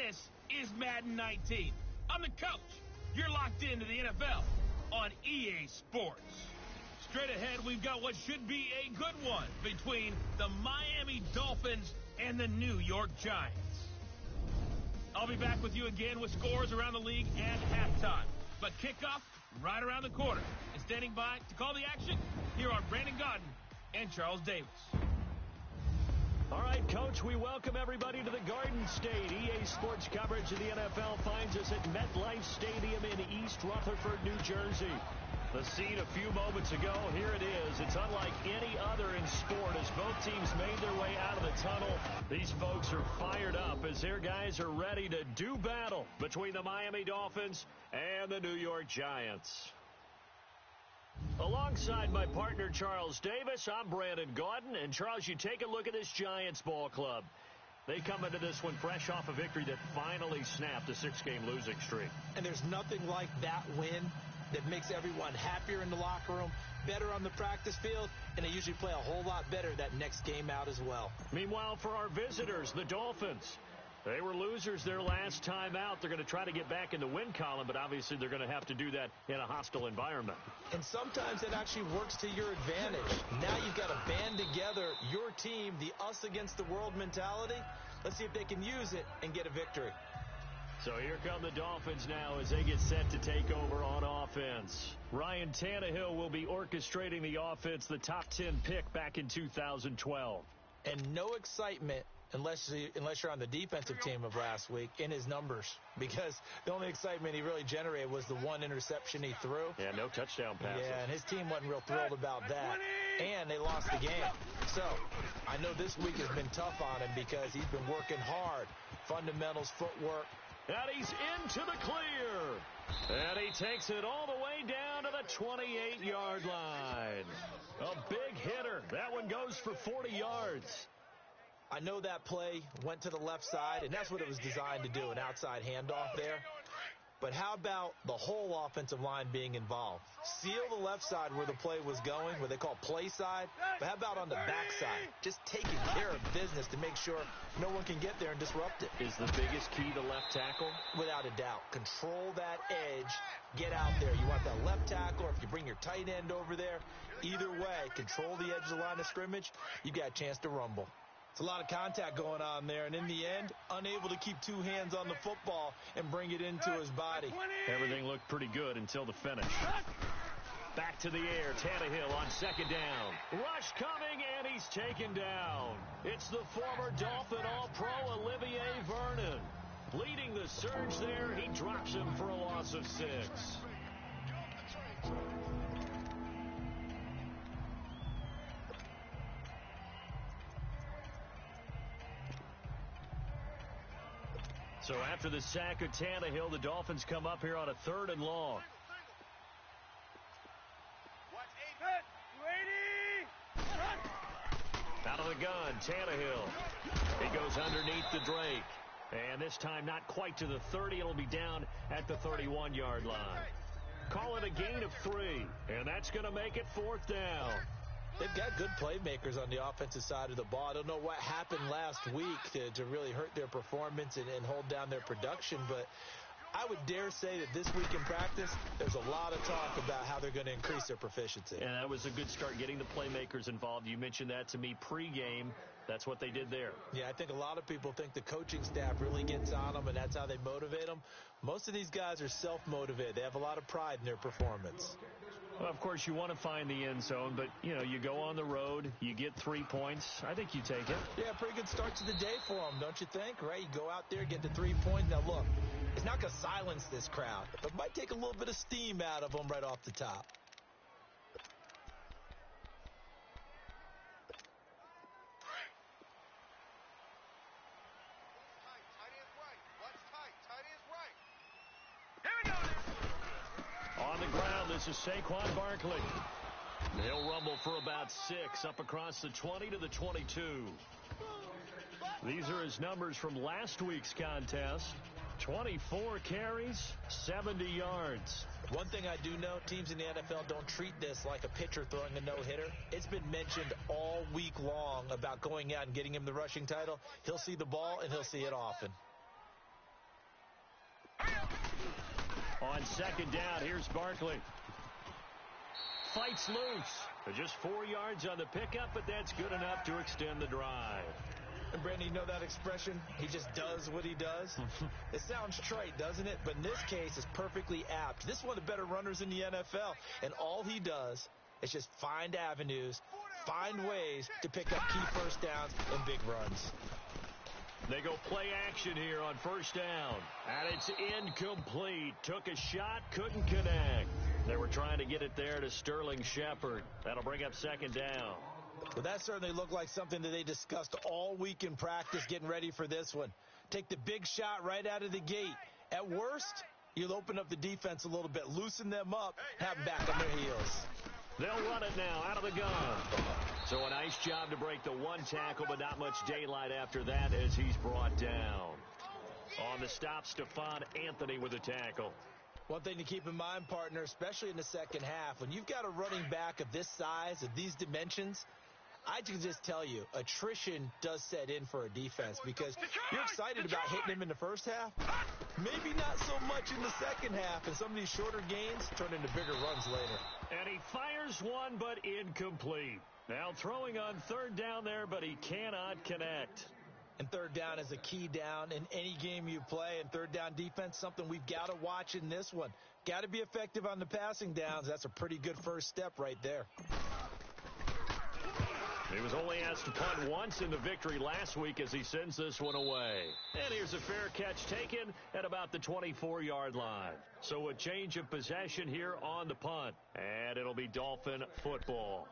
This is Madden 19. I'm the coach. You're locked into the NFL on EA Sports. Straight ahead, we've got what should be a good one between the Miami Dolphins and the New York Giants. I'll be back with you again with scores around the league at halftime. But kickoff right around the corner. And standing by to call the action, here are Brandon Gaudin and Charles Davis. All right, Coach, we welcome everybody to the Garden State. EA Sports coverage of the NFL finds us at MetLife Stadium in East Rutherford, New Jersey. The scene a few moments ago, here it is. It's unlike any other in sport as both teams made their way out of the tunnel. These folks are fired up as their guys are ready to do battle between the Miami Dolphins and the New York Giants. Alongside my partner, Charles Davis, I'm Brandon Gaudin. And, Charles, you take a look at this Giants ball club. They come into this one fresh off a victory that finally snapped a 6-game losing streak. And there's nothing like that win that makes everyone happier in the locker room, better on the practice field, and they usually play a whole lot better that next game out as well. Meanwhile, for our visitors, the Dolphins, they were losers their last time out. They're going to try to get back in the win column, but obviously they're going to have to do that in a hostile environment. And sometimes it actually works to your advantage. Now you've got to band together your team, the us against the world mentality. Let's see if they can use it and get a victory. So here come the Dolphins now as they get set to take over on offense. Ryan Tannehill will be orchestrating the offense, the top 10 pick back in 2012. And no excitement unless you're on the defensive team of last week in his numbers, because the only excitement he really generated was the one interception he threw. Yeah, no touchdown passes. Yeah, and his team wasn't real thrilled about that. And they lost the game. So I know this week has been tough on him because he's been working hard. Fundamentals, footwork. And he's into the clear. And he takes it all the way down to the 28-yard line. A big hitter. That one goes for 40 yards. I know that play went to the left side, and that's what it was designed to do, an outside handoff there. But how about the whole offensive line being involved? Seal the left side where the play was going, what they call play side. But how about on the back side? Just taking care of business to make sure no one can get there and disrupt it. Is the biggest key the left tackle? Without a doubt. Control that edge. Get out there. You want that left tackle, or if you bring your tight end over there, either way, control the edge of the line of scrimmage, you've got a chance to rumble. It's a lot of contact going on there, and in the end, unable to keep two hands on the football and bring it into his body. Everything looked pretty good until the finish. Back to the air, Tannehill on second down. Rush coming, and he's taken down. It's the former Dolphin All-Pro Olivier Vernon. Leading the surge there, he drops him for a loss of 6. So after the sack of Tannehill, the Dolphins come up here on a 3rd and long. Out of the gun, Tannehill. He goes underneath the Drake. And this time not quite to the 30. It'll be down at the 31-yard line. Call it a gain of 3. And that's going to make it 4th down. They've got good playmakers on the offensive side of the ball. I don't know what happened last week to really hurt their performance and hold down their production, but I would dare say that this week in practice, there's a lot of talk about how they're going to increase their proficiency. And that was a good start, getting the playmakers involved. You mentioned that to me pregame. That's what they did there. Yeah, I think a lot of people think the coaching staff really gets on them, and that's how they motivate them. Most of these guys are self-motivated. They have a lot of pride in their performance. Well, of course, you want to find the end zone, but, you know, you go on the road, you get 3 points. I think you take it. Yeah, pretty good start to the day for them, don't you think? Right? You go out there, get the 3 points. Now, look, it's not going to silence this crowd, but it might take a little bit of steam out of them right off the top. On the ground, this is Saquon Barkley. He'll rumble for about 6 up across the 20 to the 22. These are his numbers from last week's contest. 24 carries, 70 yards. One thing I do know, teams in the NFL don't treat this like a pitcher throwing a no-hitter. It's been mentioned all week long about going out and getting him the rushing title. He'll see the ball, and he'll see it often. On second down, here's Barkley. Fights loose. Just 4 yards on the pickup, but that's good enough to extend the drive. And Brandon, you know that expression? He just does what he does. It sounds trite, doesn't it? But in this case, it's perfectly apt. This is one of the better runners in the NFL, and all he does is just find avenues, find ways to pick up key first downs and big runs. They go play action here on first down. And it's incomplete. Took a shot, couldn't connect. They were trying to get it there to Sterling Shepard. That'll bring up second down. Well, that certainly looked like something that they discussed all week in practice getting ready for this one. Take the big shot right out of the gate. At worst, you'll open up the defense a little bit, loosen them up, have them back on their heels. They'll run it now out of the gun. So a nice job to break the one tackle, but not much daylight after that as he's brought down. On the stop, Stephon Anthony with a tackle. One thing to keep in mind, partner, especially in the second half, when you've got a running back of this size, of these dimensions, I can just tell you, attrition does set in for a defense because you're excited about hitting him in the first half. Maybe not so much in the second half, and some of these shorter gains turn into bigger runs later. And he fires one, but incomplete. Now throwing on third down there, but he cannot connect. And third down is a key down in any game you play. And third down defense, something we've got to watch in this one. Got to be effective on the passing downs. That's a pretty good first step right there. He was only asked to punt once in the victory last week as he sends this one away. And here's a fair catch taken at about the 24-yard line. So a change of possession here on the punt. And it'll be Dolphin football.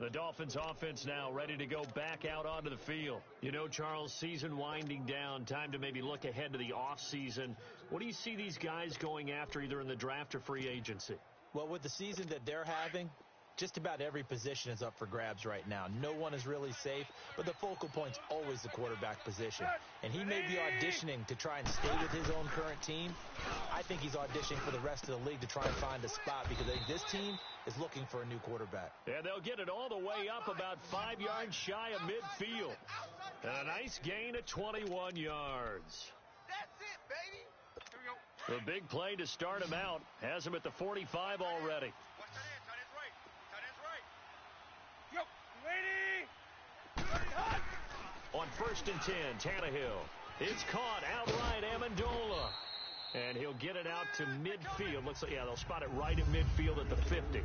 The Dolphins offense now ready to go back out onto the field. You know, Charles, season winding down, time to maybe look ahead to the offseason. What do you see these guys going after either in the draft or free agency? Well, with the season that they're having, just about every position is up for grabs right now. No one is really safe, but the focal point's always the quarterback position. And he may be auditioning to try and stay with his own current team. I think he's auditioning for the rest of the league to try and find a spot because I think this team is looking for a new quarterback. And they'll get it all the way up about 5 yards shy of midfield. And a nice gain of 21 yards. That's it, baby. Here we go. The big play to start him out has him at the 45 already. On 1st and 10, Tannehill. It's caught outright, Amendola. And he'll get it out to midfield. Looks like, yeah, they'll spot it right at midfield at the 50.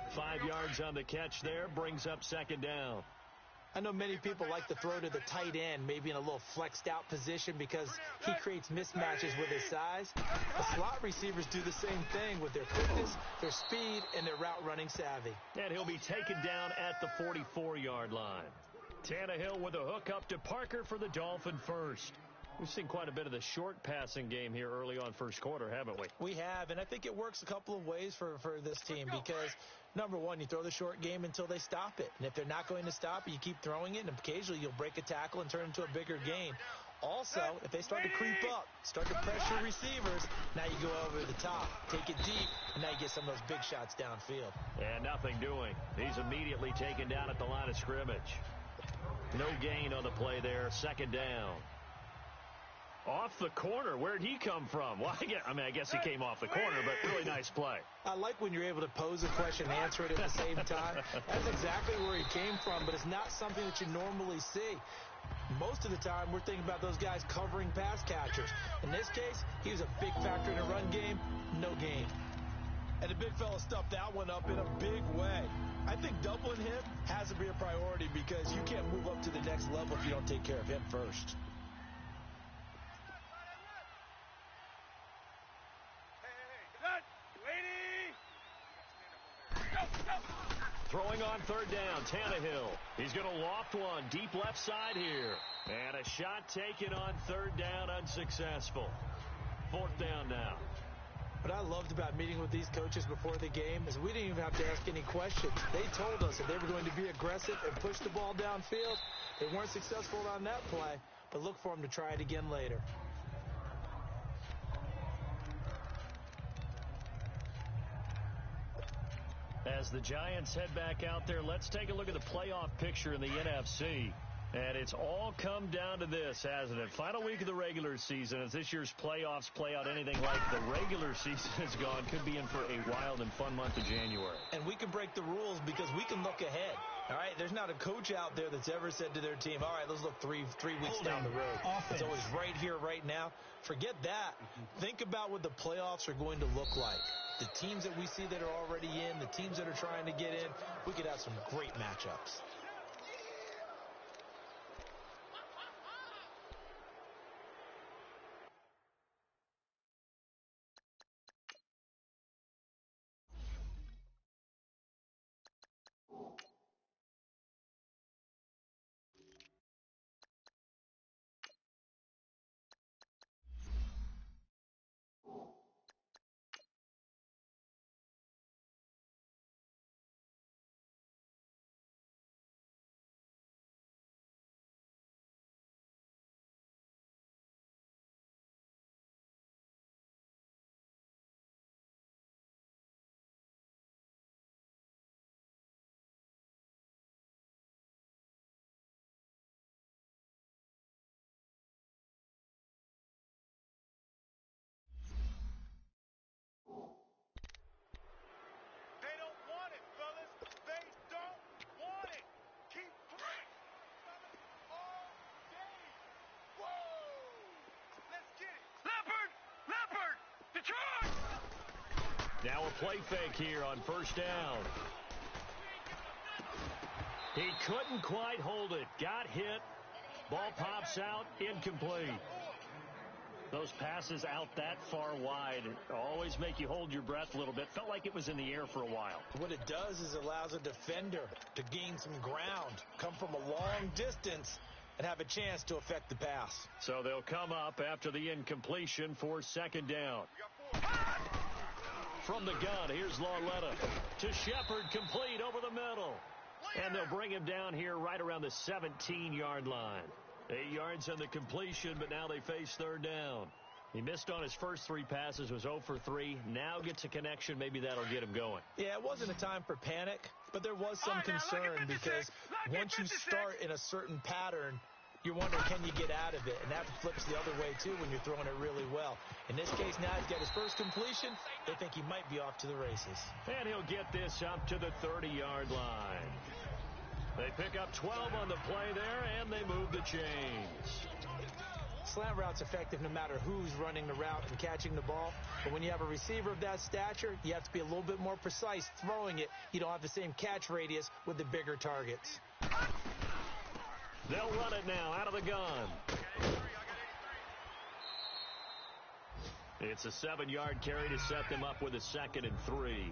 5 yards on the catch there, brings up second down. I know many people like to throw to the tight end, maybe in a little flexed out position because he creates mismatches with his size. The slot receivers do the same thing with their quickness, their speed, and their route running savvy. And he'll be taken down at the 44-yard line. Tannehill with a hook up to Parker for the Dolphin first. We've seen quite a bit of the short passing game here early on first quarter, haven't we? We have, and I think it works a couple of ways for this team because, number one, you throw the short game until they stop it. And if they're not going to stop it, you keep throwing it, and occasionally you'll break a tackle and turn it into a bigger gain. Also, if they start to creep up, start to pressure receivers, now you go over the top, take it deep, and now you get some of those big shots downfield. And nothing doing. He's immediately taken down at the line of scrimmage. No gain on the play there, second down. Off the corner. Where'd he come from? Well, I guess he came off the corner, but really nice play. I like when you're able to pose a question and answer it at the same time. That's exactly where he came from, but it's not something that you normally see. Most of the time, we're thinking about those guys covering pass catchers. In this case, he was a big factor in the run game, no gain. And the big fella stuffed that one up in a big way. I think doubling him has to be a priority because you can't move up to the next level if you don't take care of him first. Throwing on third down, Tannehill. He's going to loft one deep left side here. And a shot taken on third down, unsuccessful. Fourth down now. What I loved about meeting with these coaches before the game is we didn't even have to ask any questions. They told us that they were going to be aggressive and push the ball downfield. They weren't successful on that play, but look for them to try it again later. As the Giants head back out there, let's take a look at the playoff picture in the NFC. And it's all come down to this, hasn't it? Final week of the regular season. As this year's playoffs play out anything like the regular season is gone, could be in for a wild and fun month of January. And we can break the rules because we can look ahead. All right, there's not a coach out there that's ever said to their team, all right, let's look three weeks down the road. It's always right here, right now. Forget that. Think about what the playoffs are going to look like. The teams that we see that are already in, the teams that are trying to get in, we could have some great matchups. Now a play fake here on first down. He couldn't quite hold it. Got hit. Ball pops out. Incomplete. Those passes out that far wide always make you hold your breath a little bit. Felt like it was in the air for a while. What it does is it allows a defender to gain some ground, come from a long distance, and have a chance to affect the pass. So they'll come up after the incompletion for second down. From the gun, here's Lauletta to Shepard, complete over the middle. And they'll bring him down here right around the 17-yard line. 8 yards on the completion, but now they face third down. He missed on his first 3 passes, was 0 for 3. Now gets a connection. Maybe that'll get him going. Yeah, it wasn't a time for panic, but there was some concern because once you start in a certain pattern, you're wondering, can you get out of it? And that flips the other way, too, when you're throwing it really well. In this case, now he's got his first completion. They think he might be off to the races. And he'll get this up to the 30-yard line. They pick up 12 on the play there, and they move the chains. Slant route's effective no matter who's running the route and catching the ball. But when you have a receiver of that stature, you have to be a little bit more precise throwing it. You don't have the same catch radius with the bigger targets. They'll run it now out of the gun. It's a 7-yard carry to set them up with a 2nd and 3.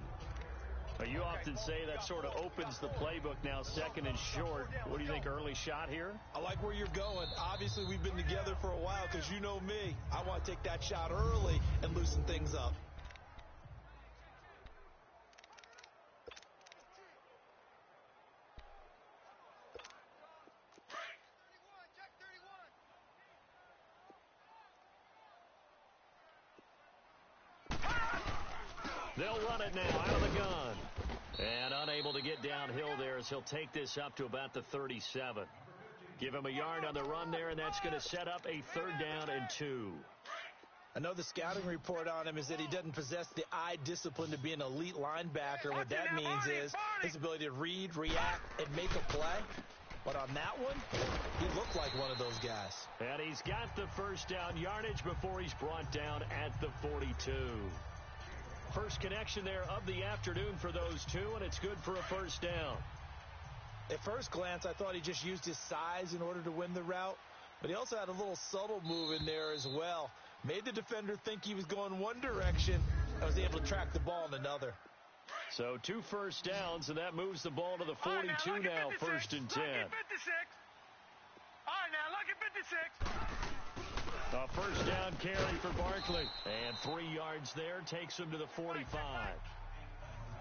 You often say that sort of opens the playbook now, 2nd and short. What do you think, early shot here? I like where you're going. Obviously, we've been together for a while because you know me. I want to take that shot early and loosen things up. They'll run it now out of the gun. And unable to get downhill there as he'll take this up to about the 37. Give him a yard on the run there, and that's going to set up a 3rd down and 2. I know the scouting report on him is that he doesn't possess the eye discipline to be an elite linebacker. What that means is his ability to read, react, and make a play. But on that one, he looked like one of those guys. And he's got the first down yardage before he's brought down at the 42. First connection there of the afternoon for those two, and it's good for a first down. At first glance, I thought he just used his size in order to win the route, but he also had a little subtle move in there as well. Made the defender think he was going one direction and was able to track the ball in another. So 2 first downs, and that moves the ball to the 42 now, 1st and 10. All right, now, look at 56. A first down carry for Barkley. And 3 yards there takes him to the 45.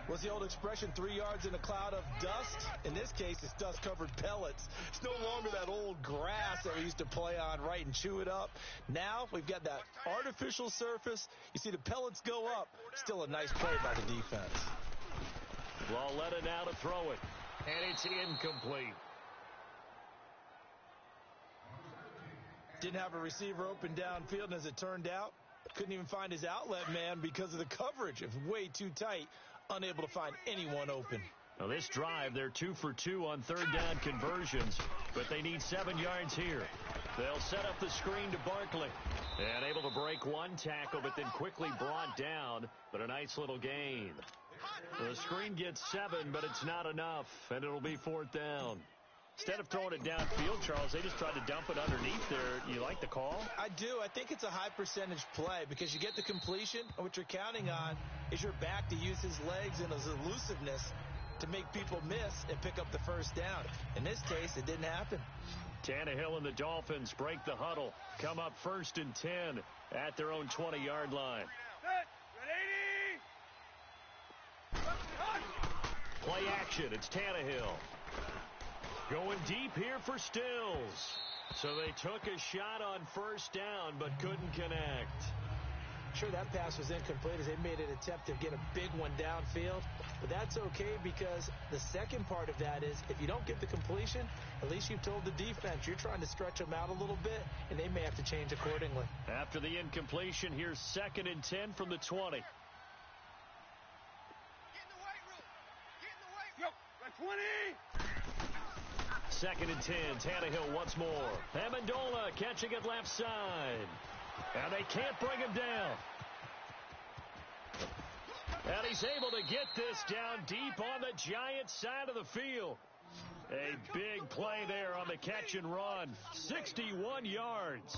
What's the old expression, 3 yards in a cloud of dust? In this case, it's dust-covered pellets. It's no longer that old grass that we used to play on, right, and chew it up. Now we've got that artificial surface. You see the pellets go up. Still a nice play by the defense. Lauletta now to throw it. And it's incomplete. Didn't have a receiver open downfield, and as it turned out, couldn't even find his outlet man because of the coverage. It was way too tight, unable to find anyone open. Now this drive, they're 2 for 2 on third down conversions, but they need 7 yards here. They'll set up the screen to Barkley. And able to break one tackle, but then quickly brought down, but a nice little gain. The screen gets 7, but it's not enough, and it'll be 4th down. Instead of throwing it downfield, Charles, they just tried to dump it underneath there. You like the call? I do. I think it's a high percentage play because you get the completion, and what you're counting on is your back to use his legs and his elusiveness to make people miss and pick up the first down. In this case, it didn't happen. Tannehill and the Dolphins break the huddle. Come up 1st and 10 at their own 20-yard line. Play action. It's Tannehill. Going deep here for Stills. So they took a shot on first down, but couldn't connect. Sure, that pass was incomplete as they made an attempt to get a big one downfield. But that's okay because the second part of that is if you don't get the completion, at least you've told the defense you're trying to stretch them out a little bit, and they may have to change accordingly. After the incompletion, here's 2nd and 10 from the 20. Yo, 20. 2nd and 10, Tannehill once more. Amendola catching it left side. And they can't bring him down. And he's able to get this down deep on the Giants side of the field. A big play there on the catch and run. 61 yards.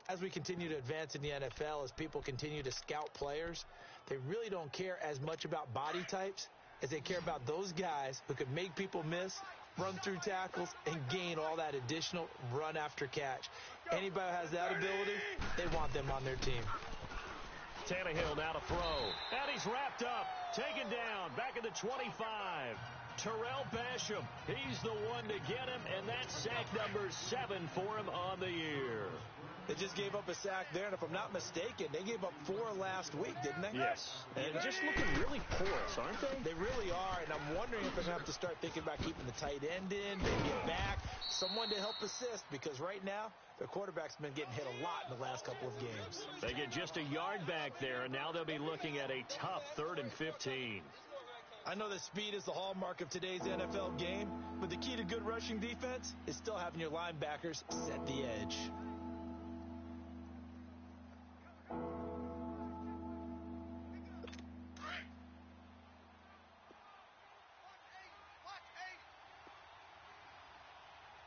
As we continue to advance in the NFL, as people continue to scout players, they really don't care as much about body types as they care about those guys who could make people miss, run through tackles, and gain all that additional run after catch. Anybody who has that ability, they want them on their team. Tannehill now to throw. And he's wrapped up. Taken down. Back at the 25. Terrell Basham. He's the one to get him, and that's sack number 7 for him on the year. They just gave up a sack there, and if I'm not mistaken, they gave up 4 last week, didn't they? Yes. And just looking really porous, aren't they? They really are, and I'm wondering if they're going to have to start thinking about keeping the tight end in, maybe a back, someone to help assist, because right now, their quarterback's been getting hit a lot in the last couple of games. They get just a yard back there, and now they'll be looking at a tough 3rd and 15. I know that speed is the hallmark of today's NFL game, but the key to good rushing defense is still having your linebackers set the edge.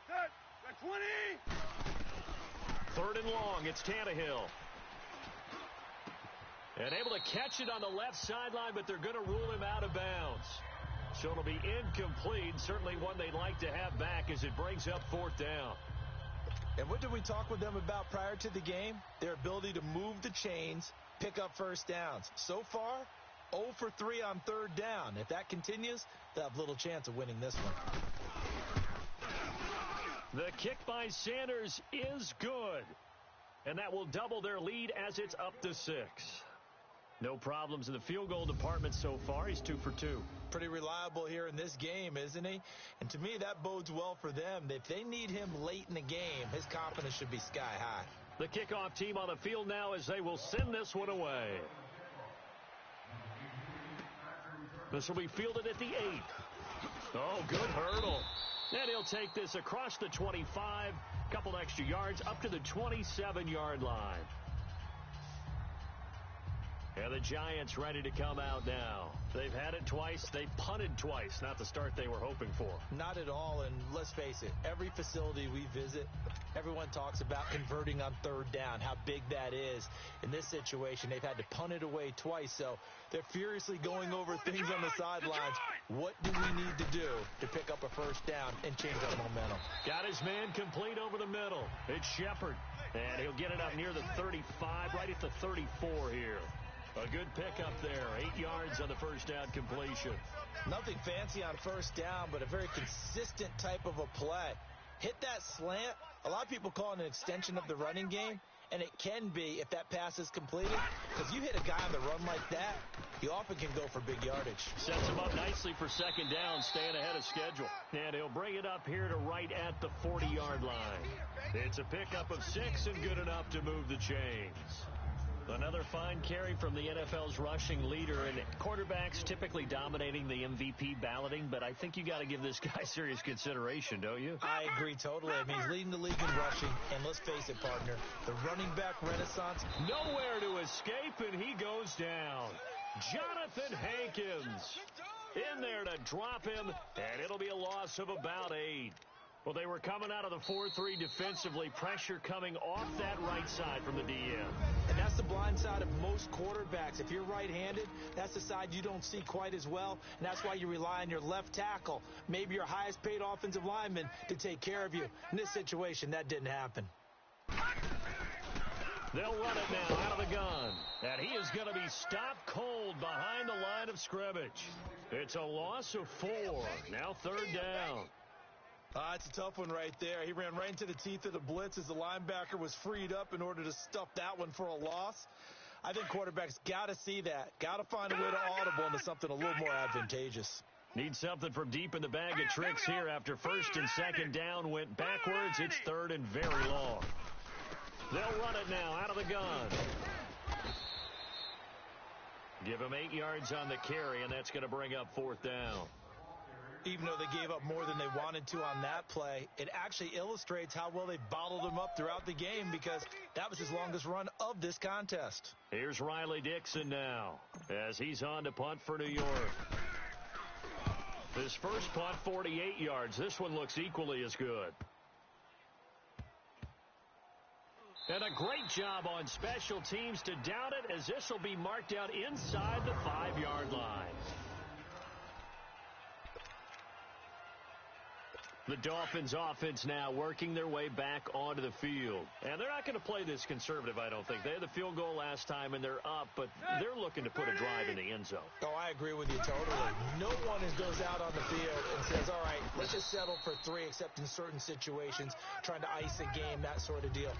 Set, 20. 3rd and long, it's Tannehill. And able to catch it on the left sideline, but they're going to rule him out of bounds. So it'll be incomplete. Certainly one they'd like to have back as it brings up 4th down. And what did we talk with them about prior to the game? Their ability to move the chains, pick up first downs. So far, 0 for 3 on 3rd down. If that continues, they'll have little chance of winning this one. The kick by Sanders is good. And that will double their lead as it's up to 6. No problems in the field goal department so far. He's 2 for 2. Pretty reliable here in this game, isn't he? And to me, that bodes well for them. If they need him late in the game, his confidence should be sky high. The kickoff team on the field now as they will send this one away. This will be fielded at the 8. Oh, good hurdle. And he'll take this across the 25, couple extra yards up to the 27-yard line. And the Giants ready to come out now. They've had it twice. They punted twice. Not the start they were hoping for. Not at all. And let's face it, every facility we visit, everyone talks about converting on 3rd down, how big that is. In this situation, they've had to punt it away twice. So they're furiously going over things on the sidelines. What do we need to do to pick up a first down and change our momentum? Got his man complete over the middle. It's Shepard. And he'll get it up near the 35, right at the 34 here. A good pickup there. 8 yards on the first down completion. Nothing fancy on first down, but a very consistent type of a play. hit that slant. A lot of people call it an extension of the running game, and it can be if that pass is completed, because you hit a guy on the run like that, he often can go for big yardage. Sets him up nicely for second down, staying ahead of schedule. And he'll bring it up here to right at the 40-yard line. It's a pickup of 6 and good enough to move the chains. Another fine carry from the NFL's rushing leader, and quarterbacks typically dominating the MVP balloting, but I think you got to give this guy serious consideration, don't you? I agree totally. I mean, he's leading the league in rushing, and let's face it, partner, the running back renaissance. Nowhere to escape, and he goes down. Jonathan Hankins in there to drop him, and it'll be a loss of about 8. Well, they were coming out of the 4-3 defensively. Pressure coming off that right side from the DM. And that's the blind side of most quarterbacks. If you're right-handed, that's the side you don't see quite as well. And that's why you rely on your left tackle, maybe your highest-paid offensive lineman, to take care of you. In this situation, that didn't happen. They'll run it now out of the gun. And he is going to be stopped cold behind the line of scrimmage. It's a loss of 4. Now 3rd down. It's a tough one right there. He ran right into the teeth of the blitz as the linebacker was freed up in order to stuff that one for a loss. I think quarterbacks got to see that. Got to find a way to audible into something a little more advantageous. Need something from deep in the bag of tricks here after 1st and 2nd down went backwards. It's 3rd and very long. They'll run it now out of the gun. Give him 8 yards on the carry, and that's going to bring up 4th down. Even though they gave up more than they wanted to on that play, it actually illustrates how well they bottled him up throughout the game, because that was his longest run of this contest. Here's Riley Dixon now as he's on to punt for New York. His first punt, 48 yards. This one looks equally as good. And a great job on special teams to down it, as this will be marked out inside the 5-yard line. The Dolphins offense now working their way back onto the field. And they're not going to play this conservative, I don't think. They had the field goal last time, and they're up, but they're looking to put a drive in the end zone. Oh, I agree with you totally. No one goes out on the field and says, all right, let's just settle for 3, except in certain situations, trying to ice a game, that sort of deal.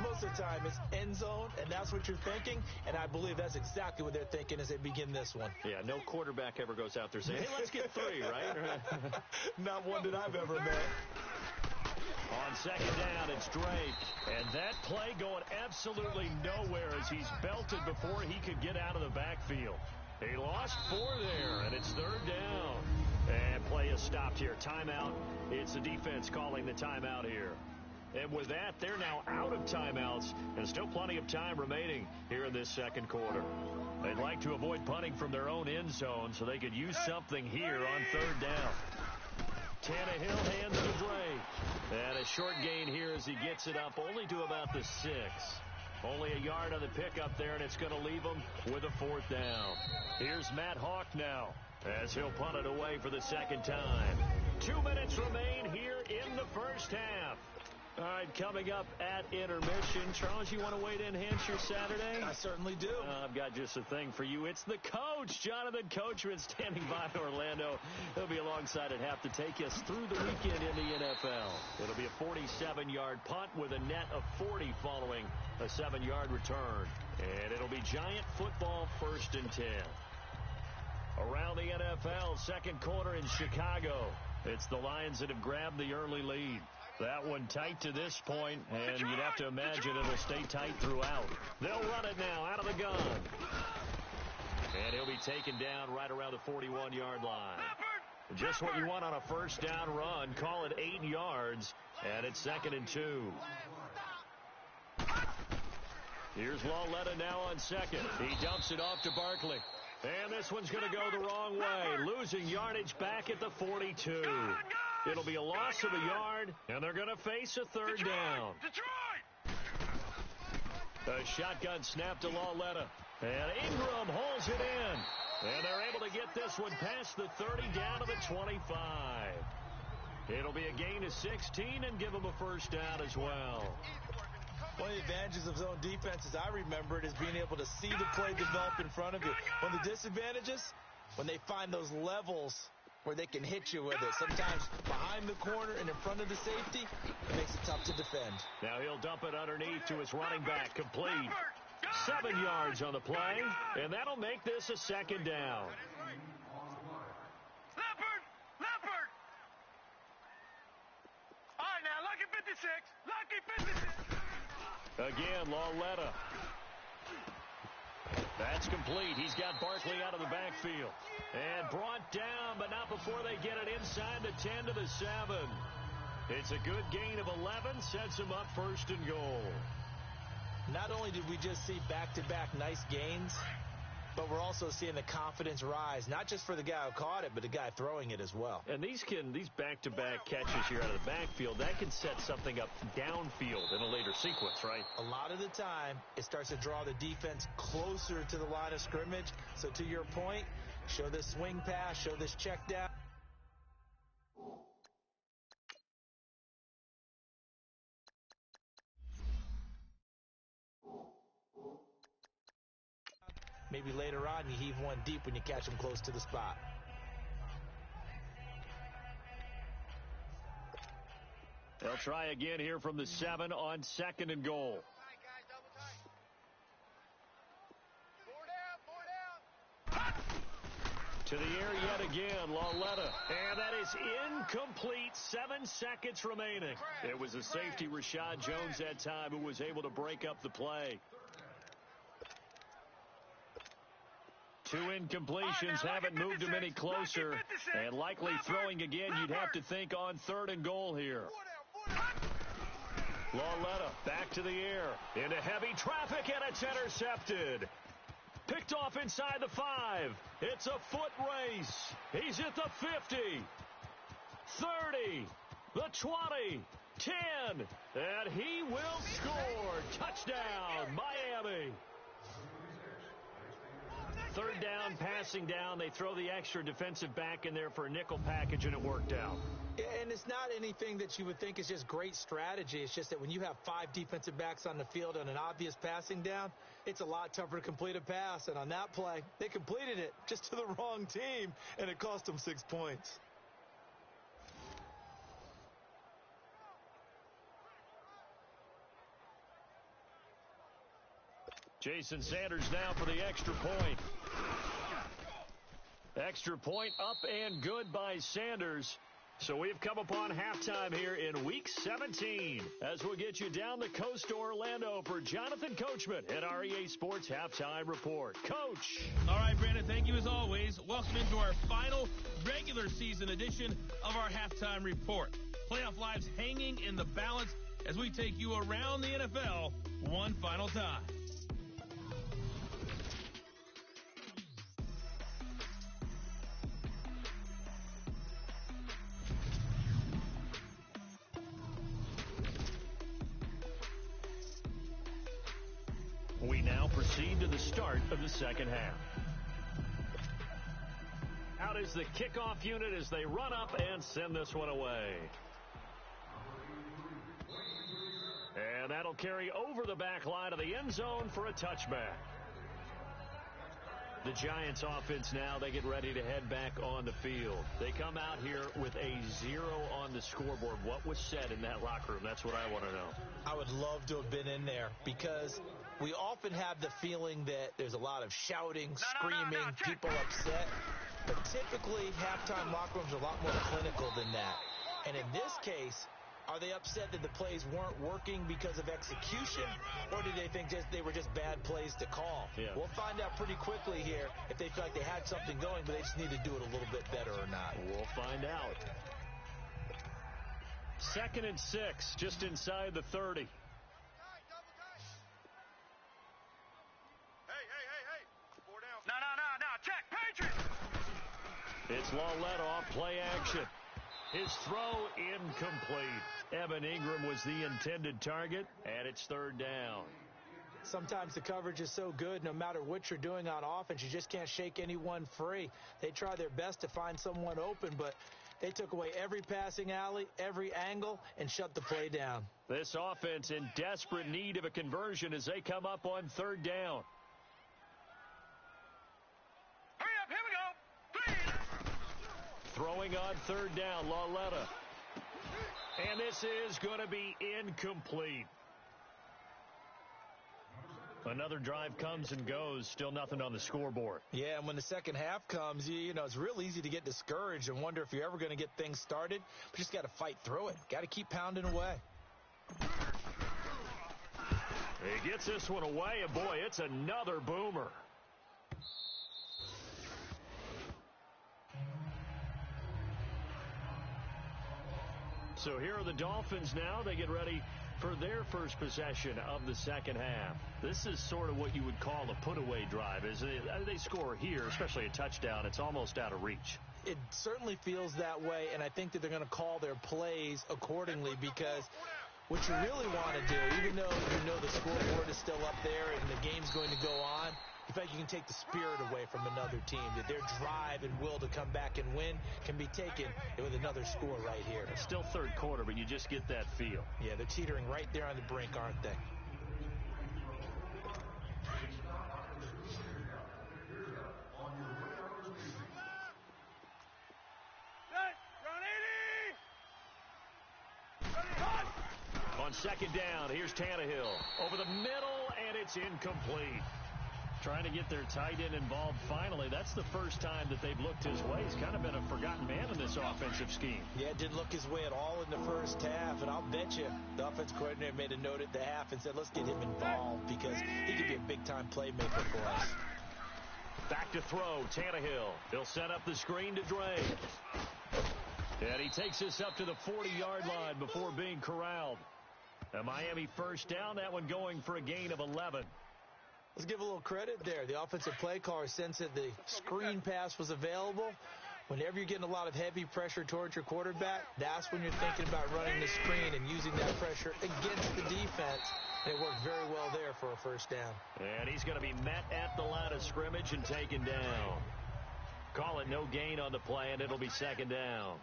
Most of the time, it's end zone, and that's what you're thinking, and I believe that's exactly what they're thinking as they begin this one. Yeah, no quarterback ever goes out there saying, hey, let's get 3, right? Not one that I've ever met. On 2nd down, it's Drake. And that play going absolutely nowhere as he's belted before he could get out of the backfield. He lost 4 there, and it's 3rd down. And play is stopped here. Timeout. It's the defense calling the timeout here. And with that, they're now out of timeouts, and still plenty of time remaining here in this 2nd quarter. They'd like to avoid punting from their own end zone so they could use something here on 3rd down. Tannehill hands to Drake. And a short gain here as he gets it up only to about the 6. Only a yard on the pickup there, and it's going to leave him with a 4th down. Here's Matt Hawk now as he'll punt it away for the 2nd time. 2 minutes remain here in the first half. All right, coming up at intermission. Charles, you want to wait in, enhance your Saturday? I certainly do. I've got just a thing for you. It's the coach, Jonathan Coachman, standing by Orlando. He'll be alongside at half to take us through the weekend in the NFL. It'll be a 47-yard punt with a net of 40 following a 7-yard return. And it'll be Giant football 1st and 10. Around the NFL, 2nd quarter in Chicago. It's the Lions that have grabbed the early lead. That one tight to this point, and you'd have to imagine it'll stay tight throughout. They'll run it now out of the gun. And he'll be taken down right around the 41-yard line. Just what you want on a 1st down run. Call it 8 yards, and it's 2nd and 2. Here's Lauletta now on 2nd. He dumps it off to Barkley. And this one's going to go the wrong way, losing yardage back at the 42. It'll be a loss of a yard, and they're going to face a 3rd down. A shotgun snap to Lauletta. And Ingram holds it in. And they're able to get this one past the 30 down to the 25. It'll be a gain of 16 and give them a 1st down as well. One of the advantages of zone defense, as I remember it, is being able to see the play develop in front of you. One of the disadvantages, when they find those levels where they can hit you with it. Sometimes behind the corner and in front of the safety, it makes it tough to defend. Now he'll dump it underneath to his running back. Complete. 7 yards on the play, and that'll make this a second down. Leopard! All right, now, lucky 56. Again, Lawletta. That's complete. He's got Barkley out of the backfield. And brought down, but not before they get it inside the 10 to the 7. It's a good gain of 11, sets him up first and goal. Not only did we just see back-to-back nice gains, but we're also seeing the confidence rise, not just for the guy who caught it, but the guy throwing it as well. And these back-to-back catches here out of the backfield, that can set something up downfield in a later sequence, right? A lot of the time, it starts to draw the defense closer to the line of scrimmage. So to your point, show this swing pass, show this check down. Maybe later on you heave one deep when you catch them close to the spot. They'll try again here from the 7 on 2nd and goal. To the air yet again, Lawletta. And that is incomplete. 7 seconds remaining. It was a safety, Rashad Jones, that time, who was able to break up the play. 2 incompletions haven't moved him any closer. And likely throwing again, you'd have to think on 3rd and goal here. Lawletta back to the air. Into heavy traffic, and it's intercepted. Picked off inside the 5. It's a foot race. He's at the 50. 30. The 20. 10. And he will score. Touchdown, Miami. 3rd down, passing down. They throw the extra defensive back in there for a nickel package, and it worked out. And it's not anything that you would think is just great strategy. It's just that when you have 5 defensive backs on the field on an obvious passing down, it's a lot tougher to complete a pass. And on that play, they completed it just to the wrong team, and it cost them 6 points. Jason Sanders now for the extra point. Extra point up and good by Sanders. So we've come upon halftime here in Week 17 as we'll get you down the coast to Orlando for Jonathan Coachman at our EA Sports Halftime Report. Coach. All right, Brandon, thank you as always. Welcome into our final regular season edition of our Halftime Report. Playoff lives hanging in the balance as we take you around the NFL one final time. We now proceed to the start of the second half. Out is the kickoff unit as they run up and send this one away. And that'll carry over the back line of the end zone for a touchback. The Giants offense now, they get ready to head back on the field. They come out here with a 0 on the scoreboard. What was said in that locker room? That's what I want to know. I would love to have been in there because we often have the feeling that there's a lot of shouting, screaming, people upset. But typically, halftime locker rooms are a lot more clinical than that. And in this case, are they upset that the plays weren't working because of execution, or did they think they were just bad plays to call? Yeah. We'll find out pretty quickly here if they feel like they had something going, but they just need to do it a little bit better or not. We'll find out. 2nd and 6, just inside the 30. Hey. Four down. No. Check. Patriots. It's Lawletta off play action. His throw incomplete. Evan Ingram was the intended target, and it's 3rd down. Sometimes the coverage is so good, no matter what you're doing on offense, you just can't shake anyone free. They try their best to find someone open, but they took away every passing alley, every angle, and shut the play down. This offense in desperate need of a conversion as they come up on 3rd down. Hurry up. Here we go. Throwing on third down, Lauletta. And this is going to be incomplete. Another drive comes and goes. Still nothing on the scoreboard. Yeah, and when the second half comes, you know, it's real easy to get discouraged and wonder if you're ever going to get things started. But you just got to fight through it. Got to keep pounding away. He gets this one away, and boy, it's another boomer. So here are the Dolphins now. They get ready for their first possession of the second half. This is sort of what you would call a put-away drive. As they score here, especially a touchdown, it's almost out of reach. It certainly feels that way, and I think that they're going to call their plays accordingly, because what you really want to do, even though you know the scoreboard is still up there and the game's going to go on, in fact, you can take the spirit away from another team, that their drive and will to come back and win can be taken with another score right here. It's still third quarter, but you just get that feel. Yeah, they're teetering right there on the brink, aren't they? On second down, here's Tannehill. Over the middle, and it's incomplete. Trying to get their tight end involved finally. That's the first time that they've looked his way. He's kind of been a forgotten man in this offensive scheme. Yeah, it didn't look his way at all in the first half, and I'll bet you the offense coordinator made a note at the half and said, let's get him involved because he could be a big-time playmaker for us. Back to throw, Tannehill. He'll set up the screen to Dre. And he takes this up to the 40-yard line before being corralled. A Miami first down, that one going for a gain of 11. Let's give a little credit there. The offensive play caller sensed that the screen pass was available. Whenever you're getting a lot of heavy pressure towards your quarterback, that's when you're thinking about running the screen and using that pressure against the defense. And it worked very well there for a first down. And he's going to be met at the line of scrimmage and taken down. Call it no gain on the play, and it'll be second down.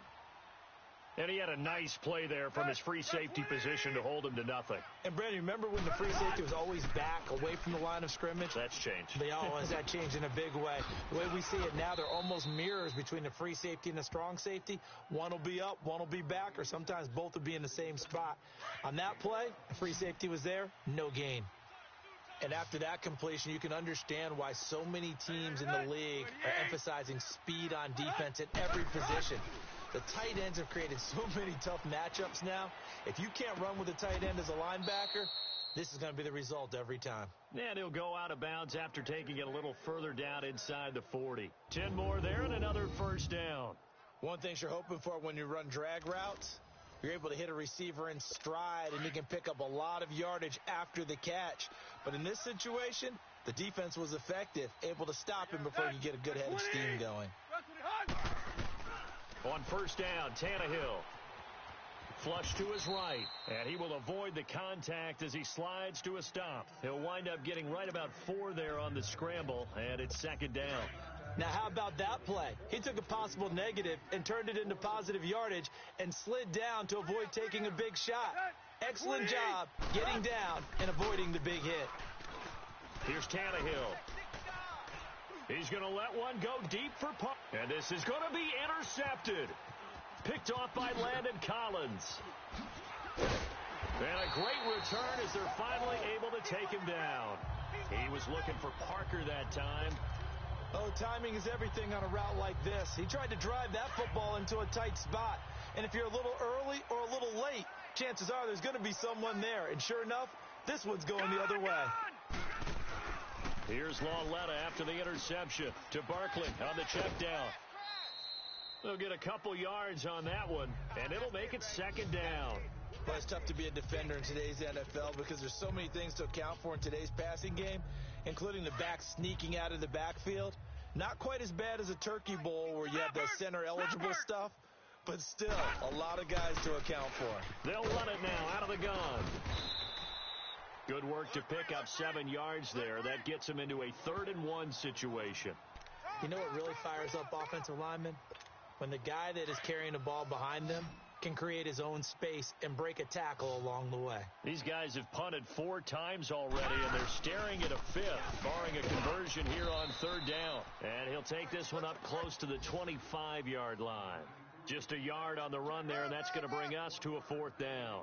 And he had a nice play there from his free safety position to hold him to nothing. And, Brandon, remember when the free safety was always back away from the line of scrimmage? That's changed. They always that changed in a big way. The way we see it now, they're almost mirrors between the free safety and the strong safety. One will be up, one will be back, or sometimes both will be in the same spot. On that play, the free safety was there, no gain. And after that completion, you can understand why so many teams in the league are emphasizing speed on defense at every position. The tight ends have created so many tough matchups now. If you can't run with a tight end as a linebacker, this is going to be the result every time. And he'll go out of bounds after taking it a little further down inside the 40. 10 more there and another first down. One thing you're hoping for when you run drag routes, you're able to hit a receiver in stride, and you can pick up a lot of yardage after the catch. But in this situation, the defense was effective, able to stop him before you get a good head of steam going. On first down, Tannehill. Flush to his right, and he will avoid the contact as he slides to a stop. He'll wind up getting right about 4 there on the scramble, and it's second down. Now, how about that play? He took a possible negative and turned it into positive yardage and slid down to avoid taking a big shot. Excellent job getting down and avoiding the big hit. Here's Tannehill. He's going to let one go deep for punt. And this is going to be intercepted. Picked off by Landon Collins. And a great return as they're finally able to take him down. He was looking for Parker that time. Oh, timing is everything on a route like this. He tried to drive that football into a tight spot. And if you're a little early or a little late, chances are there's going to be someone there. And sure enough, this one's going the other way. Here's Lauletta after the interception to Barkley on the check down. They'll get a couple yards on that one, and it'll make it second down. Well, it's tough to be a defender in today's NFL because there's so many things to account for in today's passing game, including the back sneaking out of the backfield. Not quite as bad as a turkey bowl where you have the center-eligible stuff, but still a lot of guys to account for. They'll run it now out of the gun. Good work to pick up 7 yards there. That gets them into a 3rd-and-1 situation. You know what really fires up offensive linemen? When the guy that is carrying the ball behind them can create his own space and break a tackle along the way. These guys have punted 4 times already, and they're staring at a 5th, barring a conversion here on 3rd down. And he'll take this one up close to the 25-yard line. Just a yard on the run there, and that's going to bring us to a 4th down.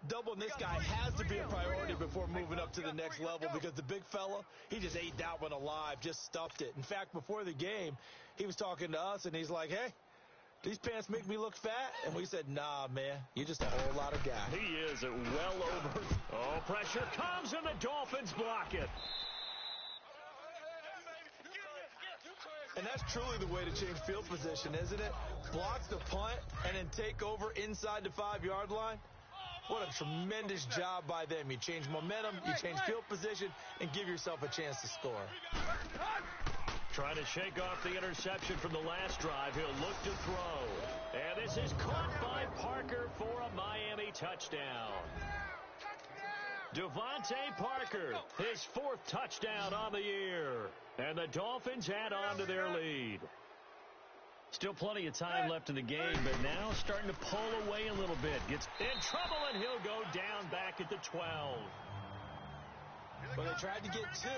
Doubling this guy has to be a priority before moving up to the next level, because the big fella, he just ate that one alive, just stuffed it. In fact, before the game, he was talking to us, and he's like, hey, these pants make me look fat? And we said, nah, man, you're just a whole lot of guy. He is well over. Oh, pressure comes, and the Dolphins block it. And that's truly the way to change field position, isn't it? Blocks the punt and then take over inside the 5-yard line. What a tremendous job by them. You change momentum, you change field position, and give yourself a chance to score. Trying to shake off the interception from the last drive. He'll look to throw. And this is caught by Parker for a Miami touchdown. Devontae Parker, his 4th touchdown on the year. And the Dolphins add on to their lead. Still plenty of time left in the game, but now starting to pull away a little bit. Gets in trouble, and he'll go down back at the 12. Well, they tried to get 2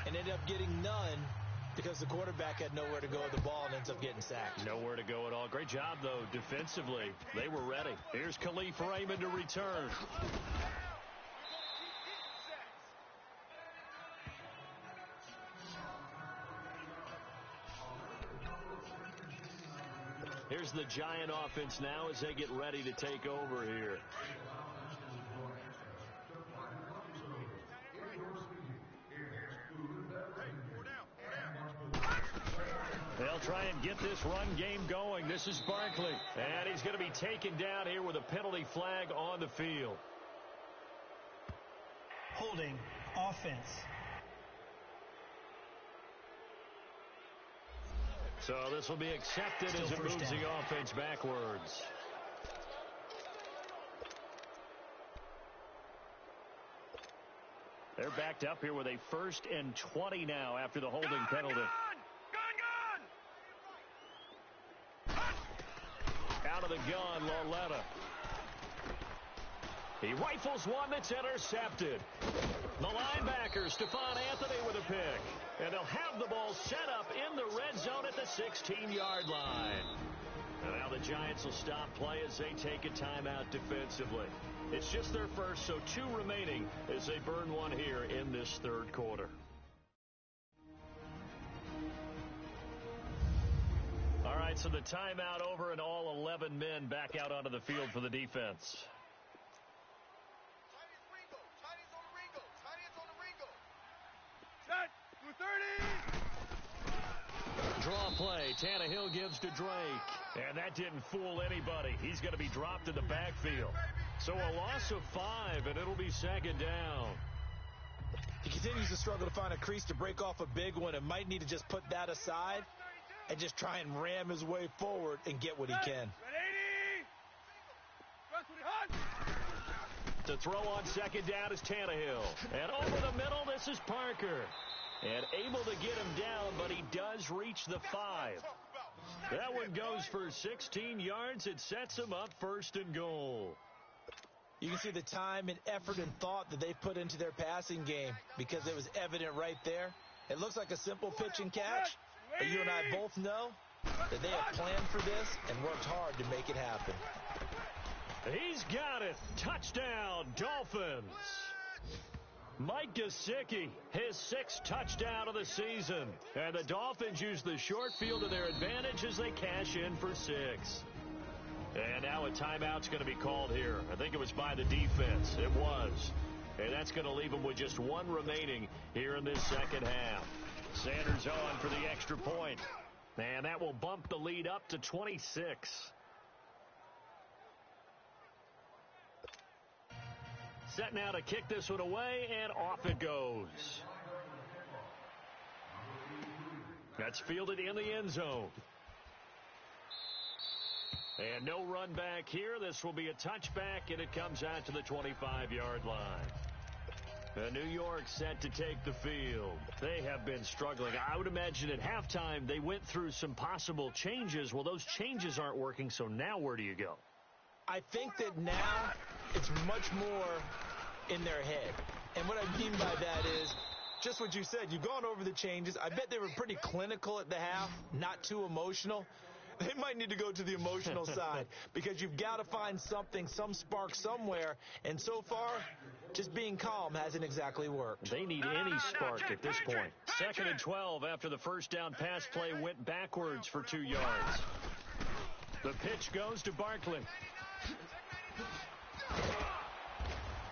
and ended up getting none because the quarterback had nowhere to go with the ball and ends up getting sacked. Nowhere to go at all. Great job, though, defensively. They were ready. Here's Khalif Raymond to return. Here's the Giant offense now as they get ready to take over here. They'll try and get this run game going. This is Barkley. And he's going to be taken down here with a penalty flag on the field. Holding offense. So this will be accepted as it moves the offense backwards. They're backed up here with a 1st and 20 now after the holding penalty. Out of the gun, Loletta. He rifles one that's intercepted. The linebacker, Stephon Anthony, with a pick. And they'll have the ball set up in the red zone at the 16-yard line. And now the Giants will stop play as they take a timeout defensively. It's just their first, so 2 remaining as they burn one here in this 3rd quarter. All right, so the timeout over and all 11 men back out onto the field for the defense. Draw play. Tannehill gives to Drake. And that didn't fool anybody. He's going to be dropped in the backfield. So a loss of 5, and it'll be 2nd down. He continues to struggle to find a crease to break off a big one and might need to just put that aside and just try and ram his way forward and get what he can. To throw on 2nd down is Tannehill. And over the middle, this is Parker. And able to get him down, but he does reach the 5. That one goes for 16 yards. It sets him up 1st and goal. You can see the time and effort and thought that they put into their passing game because it was evident right there. It looks like a simple pitch and catch, but you and I both know that they have planned for this and worked hard to make it happen. He's got it. Touchdown, Dolphins. Mike Gesicki, his 6th touchdown of the season. And the Dolphins use the short field to their advantage as they cash in for 6. And now a timeout's going to be called here. I think it was by the defense. It was. And that's going to leave them with just 1 remaining here in this 2nd half. Sanders on for the extra point. And that will bump the lead up to 26. Set now to kick this one away, and off it goes. That's fielded in the end zone. And no run back here. This will be a touchback, and it comes out to the 25-yard line. New York set to take the field. They have been struggling. I would imagine at halftime they went through some possible changes. Well, those changes aren't working, so now where do you go? I think that now it's much more in their head. And what I mean by that is just what you said. You've gone over the changes. I bet they were pretty clinical at the half, not too emotional. They might need to go to the emotional side because you've got to find something, some spark somewhere. And so far, just being calm hasn't exactly worked. They need any spark at this point. 2nd and 12 after the first down pass play went backwards for 2 yards. The pitch goes to Barkley.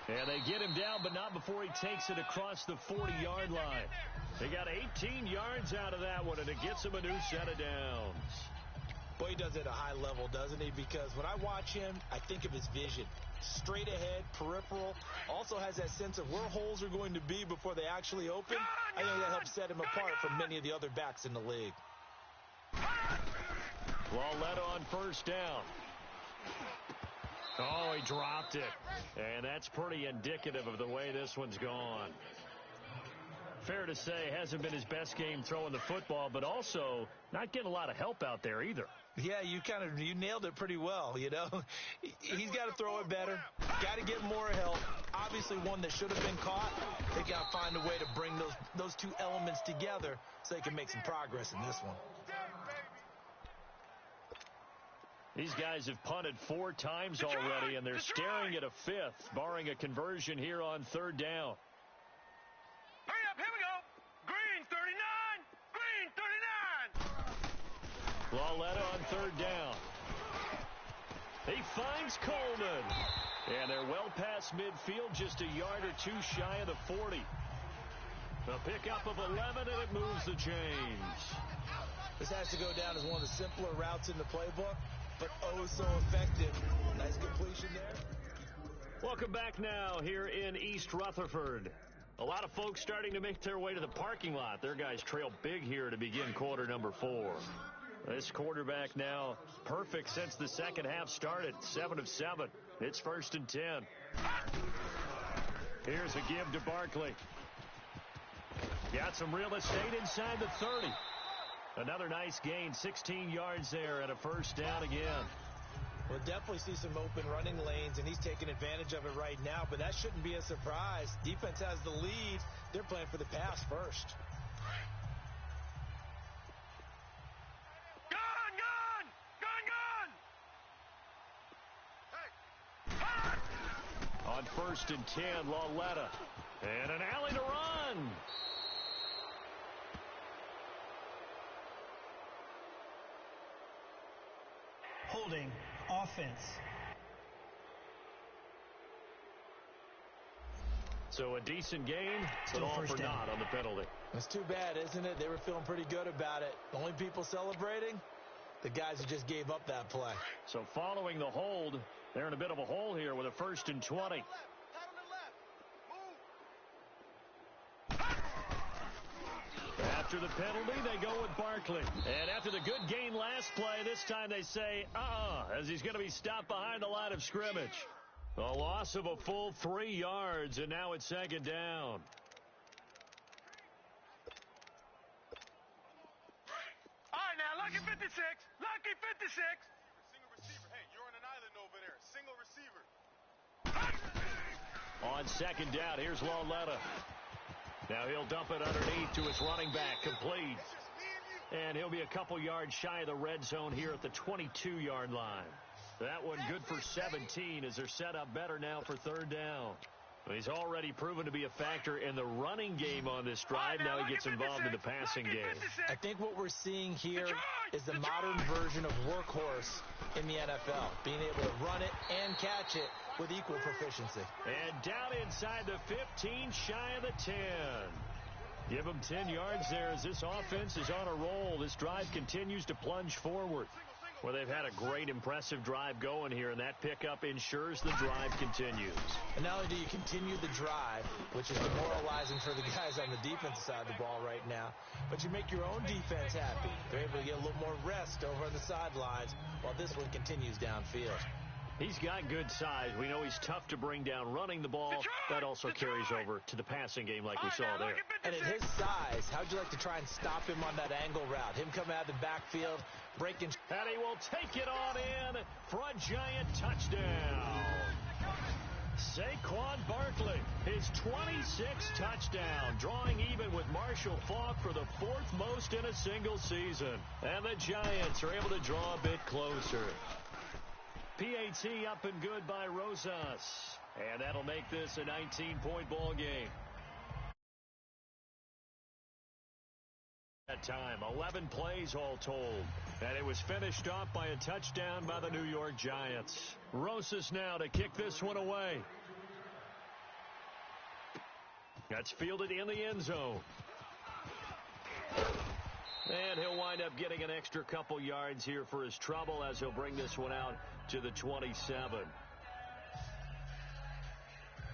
And they get him down, but not before he takes it across the 40-yard line. They got 18 yards out of that one, and it gets him a new set of downs. Boy, he does it at a high level, doesn't he? Because when I watch him, I think of his vision. Straight ahead, peripheral. Also has that sense of where holes are going to be before they actually open. I think that helps set him apart from many of the other backs in the league. Lauletta on first down. Oh, he dropped it. And that's pretty indicative of the way this one's gone. Fair to say, hasn't been his best game throwing the football, but also not getting a lot of help out there either. Yeah, you nailed it pretty well, you know. He's got to throw it better. Got to get more help. Obviously one that should have been caught. They got to find a way to bring those two elements together so they can make some progress in this one. These guys have punted 4 times already, and they're staring at a 5th, barring a conversion here on 3rd down. Hurry up, here we go. Green 39. Green 39. Lauletta on 3rd down. He finds Coleman. And they're well past midfield, just a yard or 2 shy of the 40. A pickup of 11, and it moves the chains. This has to go down as one of the simpler routes in the playbook, but oh so effective. Nice completion there. Welcome back now here in East Rutherford. A lot of folks starting to make their way to the parking lot. Their guys trail big here to begin quarter number 4. This quarterback now perfect since the second half started. 7 of 7. It's 1st and 10. Here's a give to Barkley. Got some real estate inside the 30. Another nice gain, 16 yards there and a 1st down again. We'll definitely see some open running lanes, and he's taking advantage of it right now, but that shouldn't be a surprise. Defense has the lead. They're playing for the pass first. Gun! On 1st and 10, Lauletta. And an alley to run. Holding offense. So a decent gain, but Still all first for down. naught on the penalty. It's too bad, isn't it? They were feeling pretty good about it. The only people celebrating, the guys who just gave up that play. So following the hold, they're in a bit of a hole here with a 1st and 20. After the penalty, they go with Barkley. And after the good gain last play, this time they say, as he's going to be stopped behind the line of scrimmage. A loss of a full 3 yards, and now it's 2nd down. All right, now, lucky 56. Lucky 56. Single receiver. Hey, you're on an island over there. Single receiver. On 2nd down, here's Lauletta. Now he'll dump it underneath to his running back, complete. And he'll be a couple yards shy of the red zone here at the 22-yard line. That one good for 17 as they're set up better now for 3rd down. He's already proven to be a factor in the running game on this drive. Now he gets involved in the passing game. I think what we're seeing here is the modern version of workhorse in the NFL, being able to run it and catch it with equal proficiency. And down inside the 15, shy of the 10. Give them 10 yards there as this offense is on a roll. This drive continues to plunge forward. Well, they've had a great, impressive drive going here, and that pickup ensures the drive continues. And not only do you continue the drive, which is demoralizing for the guys on the defensive side of the ball right now, but you make your own defense happy. They're able to get a little more rest over on the sidelines while this one continues downfield. He's got good size. We know he's tough to bring down running the ball. That also carries over to the passing game like we saw there. And at his size, how'd you like to try and stop him on that angle route? Him coming out of the backfield, breaking. And he will take it on in for a giant touchdown. Saquon Barkley, his 26th touchdown, drawing even with Marshall Faulk for the 4th most in a single season. And the Giants are able to draw a bit closer. PAT up and good by Rosas. And that'll make this a 19-point ball game. That time, 11 plays all told. And it was finished off by a touchdown by the New York Giants. Rosas now to kick this one away. That's fielded in the end zone. And he'll wind up getting an extra couple yards here for his trouble as he'll bring this one out to the 27.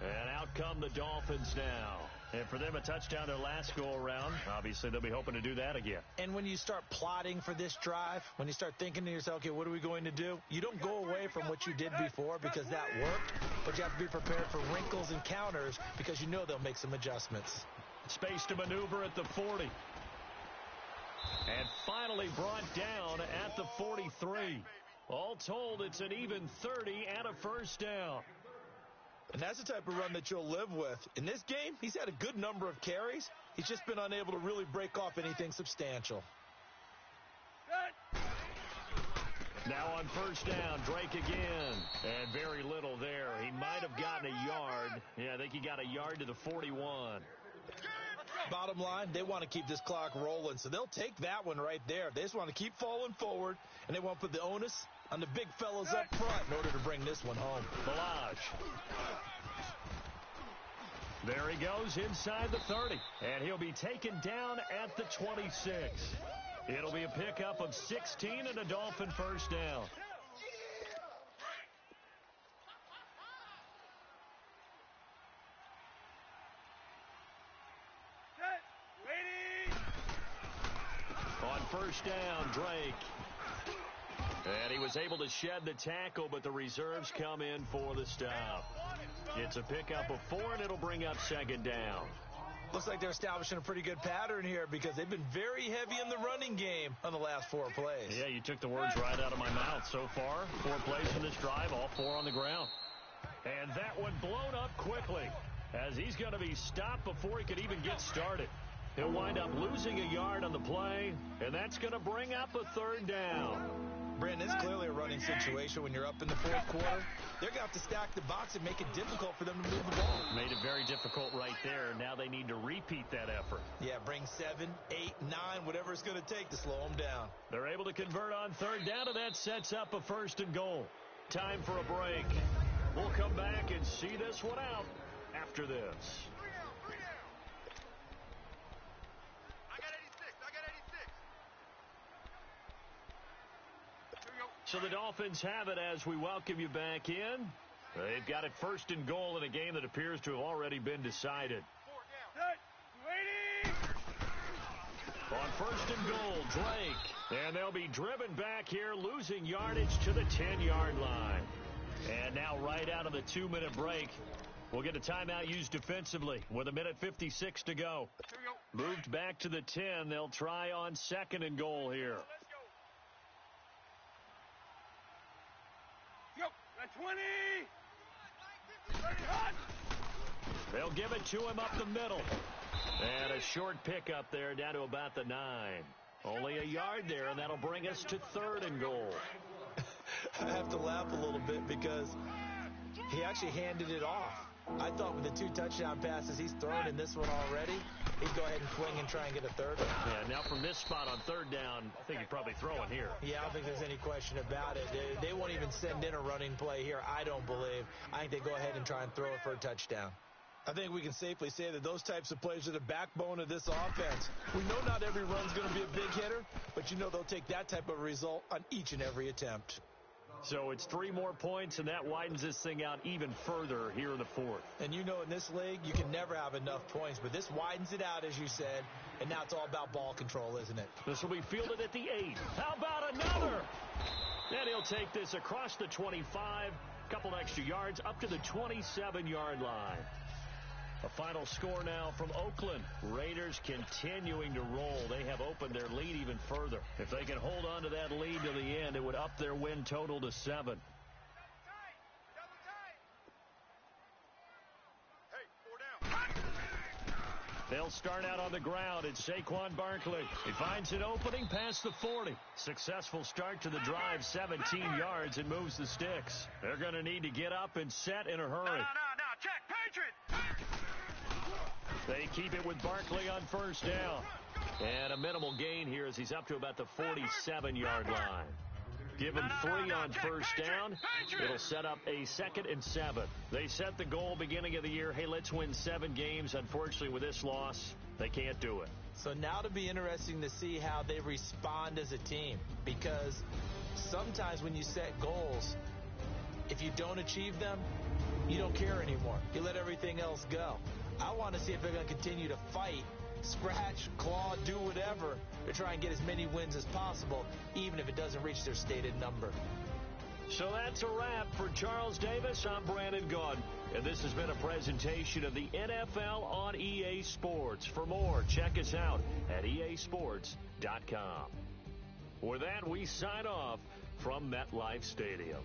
And out come the Dolphins now. And for them, a touchdown their last go-around. Obviously, they'll be hoping to do that again. And when you start plotting for this drive, when you start thinking to yourself, okay, what are we going to do? You don't go away from what you did before because that worked, but you have to be prepared for wrinkles and counters because you know they'll make some adjustments. Space to maneuver at the 40. And finally brought down at the 43. All told, it's an even 30 and a first down. And that's the type of run that you'll live with. In this game, he's had a good number of carries. He's just been unable to really break off anything substantial. Now on first down, Drake again. And very little there. He might have gotten a yard. Yeah, I think he got a yard to the 41. Bottom line, they want to keep this clock rolling, so they'll take that one right there. They just want to keep falling forward, and they want to put the onus on the big fellas up front in order to bring this one home. Balaj. There he goes inside the 30, and he'll be taken down at the 26. It'll be a pickup of 16 and a Dolphin first down. On first down, Drake. And he was able to shed the tackle, but the reserves come in for the stop. It's a pickup of 4, and it'll bring up second down. Looks like they're establishing a pretty good pattern here because they've been very heavy in the running game on the last 4 plays. Yeah, you took the words right out of my mouth. So far, 4 plays in this drive, all 4 on the ground. And that one blown up quickly as he's going to be stopped before he could even get started. He'll wind up losing a yard on the play, and that's going to bring up a third down. Brandon, it's clearly a running situation when you're up in the 4th quarter. They're going to have to stack the box and make it difficult for them to move the ball. Made it very difficult right there. Now they need to repeat that effort. Yeah, bring 7, 8, 9, whatever it's going to take to slow them down. They're able to convert on third down, and that sets up a first and goal. Time for a break. We'll come back and see this one out after this. So the Dolphins have it as we welcome you back in. They've got it first and goal in a game that appears to have already been decided. On first and goal, Drake. And they'll be driven back here, losing yardage to the 10-yard line. And now right out of the 2-minute break, we'll get a timeout used defensively with 1:56 to go. Moved back to the 10. They'll try on second and goal here. 20. They'll give it to him up the middle. And a short pickup there down to about the 9. Only a yard there, and that'll bring us to third and goal. I have to laugh a little bit because he actually handed it off. I thought with the 2 touchdown passes he's thrown in this one already, he'd go ahead and fling and try and get a third one. Yeah, now from this spot on third down, I think he'd probably throw it here. Yeah, I don't think there's any question about it. They won't even send in a running play here, I don't believe. I think they go ahead and try and throw it for a touchdown. I think we can safely say that those types of plays are the backbone of this offense. We know not every run's going to be a big hitter, but you know they'll take that type of result on each and every attempt. So it's 3 more points, and that widens this thing out even further here in the 4th. And you know in this league, you can never have enough points, but this widens it out, as you said, and now it's all about ball control, isn't it? This will be fielded at the 8. How about another? And he'll take this across the 25, couple extra yards up to the 27-yard line. A final score now from Oakland. Raiders continuing to roll. They have opened their lead even further. If they can hold on to that lead to the end, it would up their win total to 7. They'll start out on the ground. It's Saquon Barkley. He finds an opening past the 40. Successful start to the drive, 17 yards, and moves the sticks. They're going to need to get up and set in a hurry. No, check, Patriot! They keep it with Barkley on first down. And a minimal gain here as he's up to about the 47-yard line. Give him 3 on first down. It'll set up a 2nd and 7. They set the goal beginning of the year. Hey, let's win 7 games. Unfortunately, with this loss, they can't do it. So now to be interesting to see how they respond as a team. Because sometimes when you set goals, if you don't achieve them, you don't care anymore. You let everything else go. I want to see if they're going to continue to fight, scratch, claw, do whatever to try and get as many wins as possible, even if it doesn't reach their stated number. So that's a wrap for Charles Davis. I'm Brandon Gunn, and this has been a presentation of the NFL on EA Sports. For more, check us out at easports.com. With that, we sign off from MetLife Stadium.